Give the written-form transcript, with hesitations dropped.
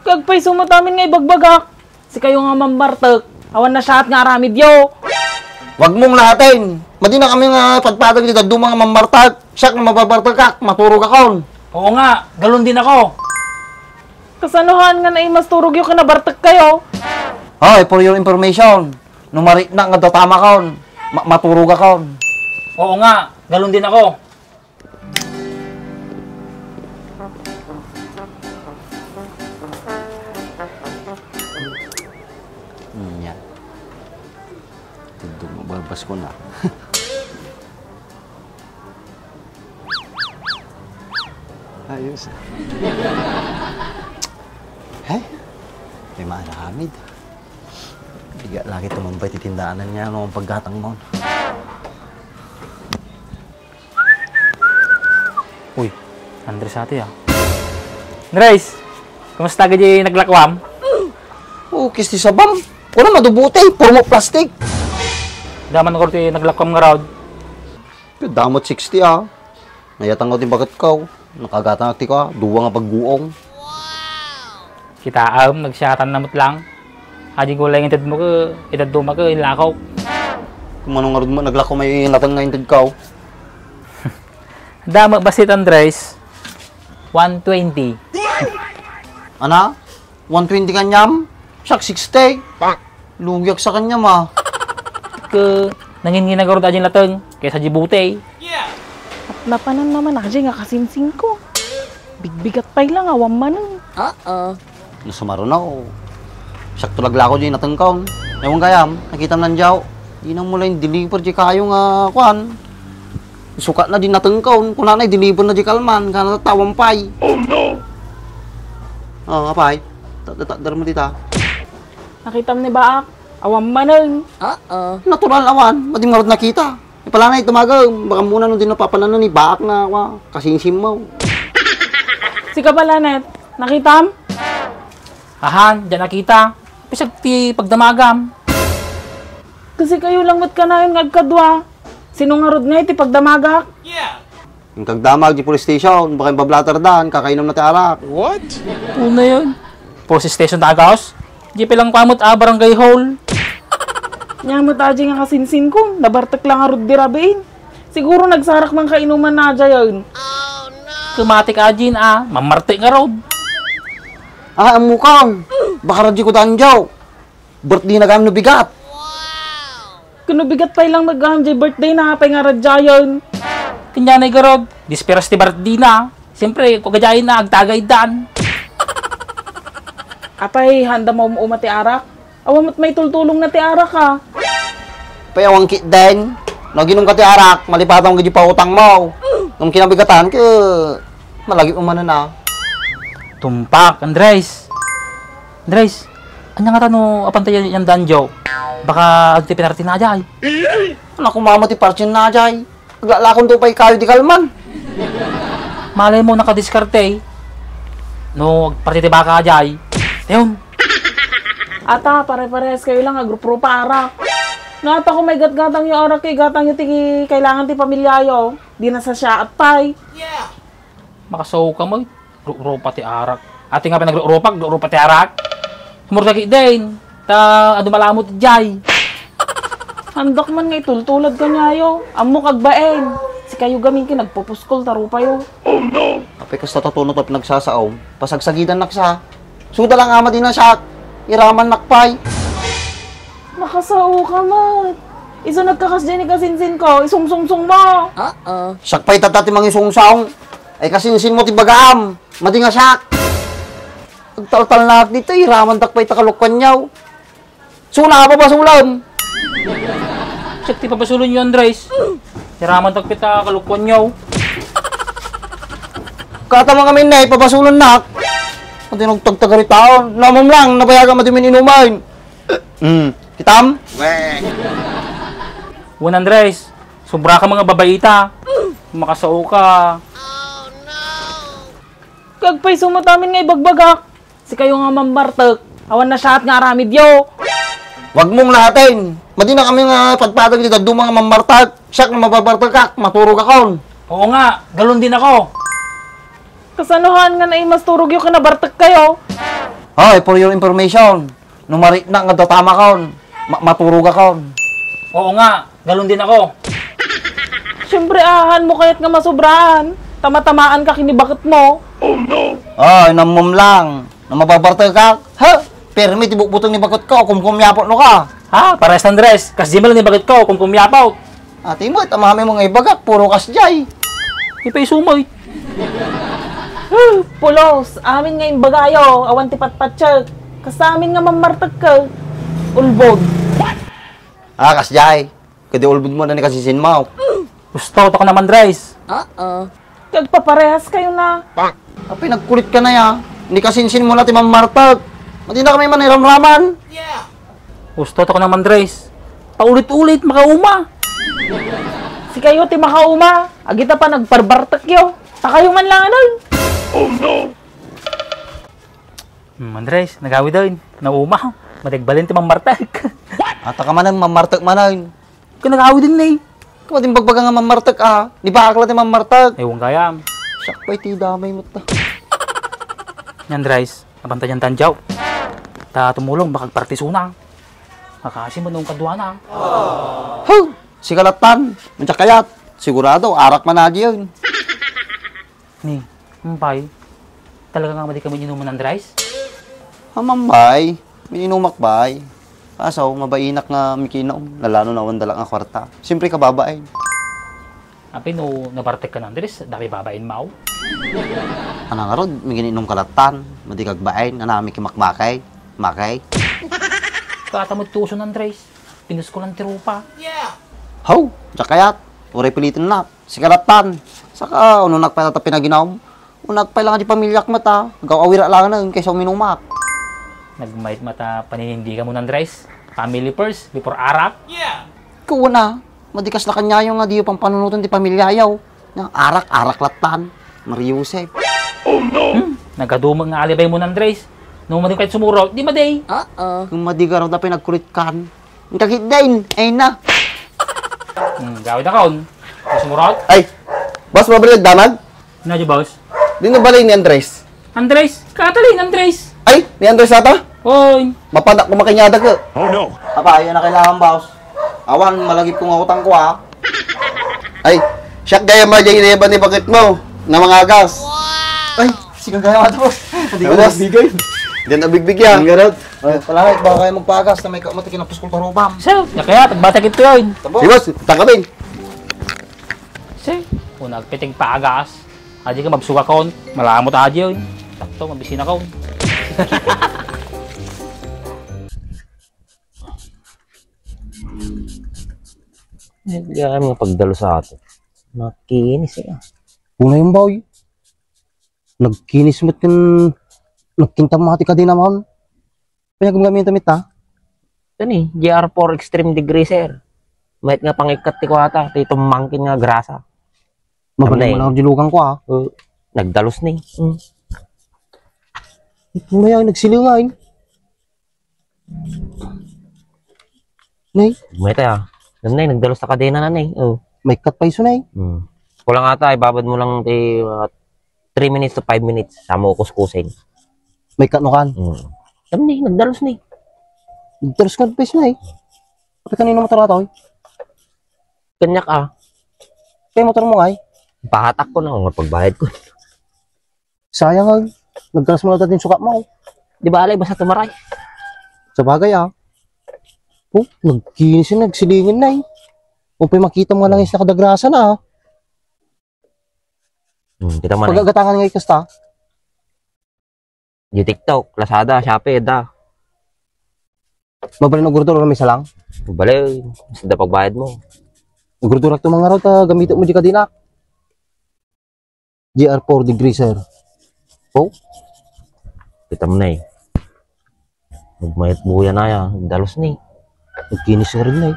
Kagpay sumatamin nga ibagbagak. Si kayo nga mambartek. Awan na siya at nga aramid yo. Wag mong lahatin. Madi na kami nga pagpatag dito, do mga mamartag. Siya kung mababartag ka, maturog akon. Oo nga, galon din ako. Kasanuhan nga na imas turog yo kinabartek kayo. Hoy, for your information, numari na nga datama kaon. Maturog akon. Oo nga, galon din ako. Yan. Tindog mababas ko na. Ayos. Hey, may maana Hamid. Biga lagi tumambay titindaanan niya ano ang paggatang mo. Uy, Andres ate ah. Andres, kumusta ka di naglakwam? Oh, kisti sabam. Wala madubuti, puro mo plastic. Daman ko ti naglakwam nga raw. Damot 60 ah. Nayatang ko din bakit ka. Nakagatang akti ka, duwa nga pagguong. Kita nagsyatan namot lang. Adi ko lang intad mo ka, itad duma ka, ilakaw. Kung anong nga mo, naglako may natang nga intad ka. Dama basit Andres, 120. Ana? 120 kanyam? Siyak 60. Lugyak sa kanya ma. Ke, nangin ginagaro da dyan lateng, kaysa Djibouti. Napanan naman aja nga kasinsing ko. Bigbigat pa lang awam manang. Nasumaro na ako. Siyak tulagla ko dyan natangkaw. Ewan kayam, nakita mo nandiyaw. Di na mula yung deliver di kayo nga kwan. Sukat na din natangkaw. Kung nanay, deliver na di kalman. Kana tawang pay. Oh no! Oo nga pay. Dar mo dita. Nakita mo ni Baak. Awam manang. Natural awan. Madi marot nakita. Pala na itumaga. Baka muna nung din napapalanan ni Baak na kasingsim mo. Si Kabalanet, nakita mo? Ahan, dyan nakita. Pisag ti pagdamagam. Kasi kayo lang mat ka na yung agkadwa. Sinungarod nga iti pagdamagak. Yung kagdamag di police station. Baka yung bablatar daan. Kakainom na ti arak. Una yun. Police station tagaos. Di pilang pamot barangay hall. Nyamot aja nga kasinsin ko. Nabartak lang arod di rabein. Siguro nagsarak man kainuman na aja yun. Kumatik ajin mamarte nga road. Ang mukhang. Baka radyo ko danjaw. Birthday na gano'n bigat. Kuno bigat pa ilang mag-anjay birthday na hapay nga radya yun. Kanyanay garod. Disperas ti birthday na. Siyempre, kung gajayin na, agtagay dan. Apay, handa mo umati arak. Awamot may tultulong na ti arak ha. Payawang kit din. Naginong ka ti arak. Malipatang ka di pa utang mo. Nung kinabigatan ka, malagi umana na. Tumpak, Andres. Andres, anya nga tano apantay yan danjo. Baka agtipinartin na ajay. Anak ko mama ti parchin na ajay. Naglalakon to pa'y kayo di kalman. Malay mo nakadiskarte. No, partite baka ajay. Ayun. Ata, pare-parehas kayo lang, agrup-rupa arak. Nata ko may gatgatang yung arak kay gatang yung tiki kailangan ti pamilyayo. Di na sa siya at pay. Makasaw ka mo. Rupa ti arak. Ati nga pinagrupak, rupa ti arak. Sumurtaki din. Ta, malamot ti jay. Handak man nga itultulad ka niyayo. Amo kagbaen. Si kayo gamin ki nagpupuskol tarupa yo. Apay kas tatatunot at pinagsasaom. Pasagsagidan naksa. Suda lang ama din na siya. Iraman nakpay. Nakasao ka mat. Iso nagkakas dyan ni kasinsin ko. Isungsungsung mo. Siyak pa'y tatati mga isungsaong. Ay kasinsin mo ti bagaam. Madi nga siyak. Agtal-tal na dito. Iraman takpay takalukwan niyaw. Sula pa ba sulam? Sakti pa basulon yun, Andres. Tiraman tagpita kalukwan nyo. Kata mga minay, papasulon nak. Pati nagtagtagari taon. Namam lang, nabayagan mo din inumain. Kitam? Juan Andres, sobra ka mga babaita. Makasao ka. Kagpay sumatamin nga ibagbagak. Si kayo nga mambartek. Awan na siya at nga aramid yo. Wag mong lahatin. Madi na kami nga pagpatag dito. Doon mga mamartag. Siyak na mababartag ka. Maturog akon. Oo nga, galon din ako. Kasanuhan nga na imas turog yung kinabartek kayo. Hoy, for your information, numari na nga tama kaon. Maturog kaon. Oo nga, galon din ako. Siyempre, ahan mo kaya't nga masobrahan. Tama-tamaan ka kinibakit mo. Ay, namum lang. Na mababarte ka. Ha? Permi, tibuk-butong ni bakit ko. Kumkumyapot no ka. Ha? Pares Andres, kasi di mo lang ni bagit ko kung kumyapaw. Ate mo, tamami mga ibagak. Puro kasjay. Ipay sumoy. Pulos, amin nga yung bagayo. Awan ti patpatsyag. Kasamin nga mamartag ka. Ulbog. Ah, kasjay. Kadi ulbud mo na ni kasisin mo. Gusto ko naman, Andres. Kagpaparehas kayo na. Api, nagkulit ka na ya. Hindi kasinsin mo na ti mamartag. Hindi na kami maniramraman. Gusto ko naman, Andres. Paulit-ulit, makauma. Si kayo ti makauma. Agita pa nagparbartak yo. Takayo man lang anon. Andres, nagawi doon. Nauma. Matigbalin ti mamartag. Ata ka man ang mamartag manan. Nagawi din na eh. Kumating bagbaga nga mamartag ah. Di ba akla ti mamartag? Ewan kayam. Siyak pa'y ti damay mo ta. Yan, Andres. Nabanta dyan tanjaw. Ta tumulong, bakag partisuna. Makasi mo nung kadwa na. Huh! Si Kalatan. Mancha kayat. Sigurado, arak man na yun. Ni, Mpay. Talaga nga madi kami inuman, Andres? Hamambay. Mininumak bay. Kaso, mabainak nga mikinom. Lalano na wandala nga kwarta. Siyempre kababain. Api no, nabartek ka na, Andres. Dami babain mau. Ano nga rod, may gininom Kalatan. Madigagbain. Anami kimakmakay. Makay. Katamod tuso ng Andres. Pinus ko lang tirupa. How? Kayat. Uray pilitin na. Si Kalatan. Saka, ano nagpala ta pinaginom? Unagpay lang di pamilyak mata. Gawawira lang na kaysa uminumak. Nagmait mata paninindi ka mo, Andres. Family first, before arak. Ikaw na. Madikas na kanya yung nga di pang panunutan di pamilyayaw. Na arak latan. Mariusep. Nagkadumag nga alibay mo, Andres. Nung madim kahit sumuro, di maday. Kung madigar na pinagkulit kan. Ang kakit din. Ay na. Gawid na kaon. Sumurot. Ay, boss, mabalik damag? Nadyo, boss. Di na balay ni Andres. Andres, katalin, Andres. Ay, ni Andres ata? Hoy. Mapanak ko makinyada ka. Apa, yan na kailangan, boss. Awan, malagip kong utang ko, ha. Ay, siyak gaya madya ineba ni bakit mo na mga gas. Ay, sige kaya mga boss. Hindi ko Boss. nagbigay. Diyan nabigbig yan. Ang ganod. Ay, salamat, baka kayo magpagas na may matikin ng puskol karubam. So, kaya tagbata kito yun. Si boss, tangkapin. Si, kung nagpiting paagas, adi ka magsuka kaon, malamot adi yun. Takto, mabisina kaon. Kaya mga pagdalo sa ato. Nakinis eh. Una yung boy. Nagkinis mo't yung nagkintamati ka din naman. Pinagamagamit tamit ha. Ito ni, GR4 Extreme Degree, sir. Mahit nga pangikat ti ko ata. Ito mangkin nga grasa. Mabalik mo lang dilugan ko ha. Nagdalos ni. Maya nagsilingain. Nay, Mahit ah. Nanay, nagdalos sa kadena nanay. may cut pa iso nay. Kulang ata, ibabad mo lang 3 minutes to 5 minutes. Sama ko kuskusin. May cut no kan. Sabi ni, nagdalos ni. Terus ka pa iso nay. Kapag kanino motor ato? Kanyak ah. Kaya motor mo ay. Pahatak ko na kung pagbayad ko. Sayang ay. Nagkalas mo na din sukat mo. Di ba alay, basta tumaray. Sa bagay ah. Oh, nagkinis yun, nagsilingin na eh. O pa makita mo nga lang is nakadagrasa na ah. Kita man eh. Pagagatangan nga ikasta. Yung TikTok, Lazada, Shopee, da. Mabalin og gurdura may salang. Balay, basta pagbayad mo. Gurdura to mga raw ta gamiton mo di kadina. GR4 degree sir. Oh, Kita mo na eh. Magmayat buya na yan. Dalos ni. nagkinis nga rin na eh.